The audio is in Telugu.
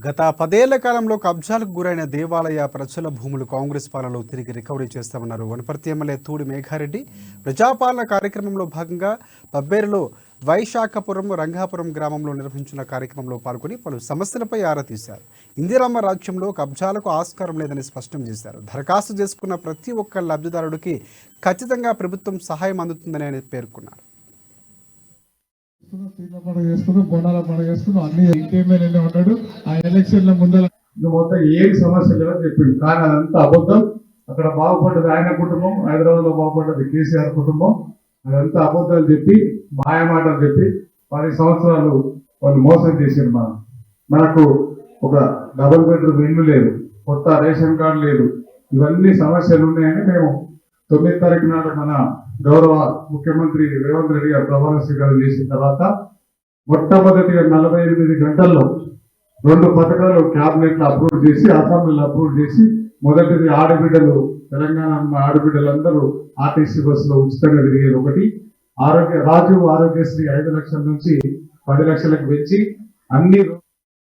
గత 10 ఏళ్ల కాలంలో కబ్జాలకు గురైన దేవాలయ ప్రజల భూములు కాంగ్రెస్ పాలనలో తిరిగి రికవరీ చేస్తామన్నారు వనపర్తి ఎమ్మెల్యే తూడి మేఘారెడ్డి. ప్రజాపాలన కార్యక్రమంలో భాగంగా పబ్బేరులో వైశాఖపురం రంగాపురం గ్రామంలో నిర్వహించిన కార్యక్రమంలో పాల్గొని పలు సమస్యలపై ఆరా తీశారు. ఇందిరమ్మ రాజ్యంలో కబ్జాలకు ఆస్కారం లేదని స్పష్టం చేశారు. దరఖాస్తు చేసుకున్న ప్రతి ఒక్క లబ్ధిదారుడికి ఖచ్చితంగా ప్రభుత్వం సహాయం అందుతుందని ఆయన పేర్కొన్నారు. బోనాల పండుగ చేస్తున్నాం అన్ని ఇంకేమైనా ఉన్నాడు. ఆ ఎలక్షన్ల ముందర మొత్తం ఏం సమస్య లేవని చెప్పింది, కానీ అదంతా అబద్ధం. అక్కడ బాగుపడ్డది ఆయన కుటుంబం, హైదరాబాద్ లో బాగుపడ్డది కేసీఆర్ కుటుంబం. అదంతా అబద్ధాలు చెప్పి మాయమాటలు చెప్పి 10 సంవత్సరాలు వాళ్ళు మోసం చేశారు. మనకు ఒక డబుల్ బెడ్రూమ్ ఇల్లు లేదు, కొత్త రేషన్ కార్డు లేదు, ఇవన్నీ సమస్యలు ఉన్నాయని మేము 9వ తారీఖు నాడు మన గౌరవ ముఖ్యమంత్రి రేవంత్ రెడ్డి గారు ప్రమాణ స్వీకారం చేసిన తర్వాత మొట్టమొదటిగా 48 గంటల్లో 2 పథకాలు క్యాబినెట్ లో అప్రూవ్ చేసి, అసెంబ్లీలో అప్రూవ్ చేసి, మొదటిది ఆడబిడ్డలు, తెలంగాణ ఆడబిడ్డలందరూ ఆర్టీసీ బస్సులో ఉచితంగా తిరిగేది ఒకటి. రాజీవ్ ఆరోగ్యశ్రీ 5 లక్షల నుంచి 10 లక్షలకు పెంచి అన్ని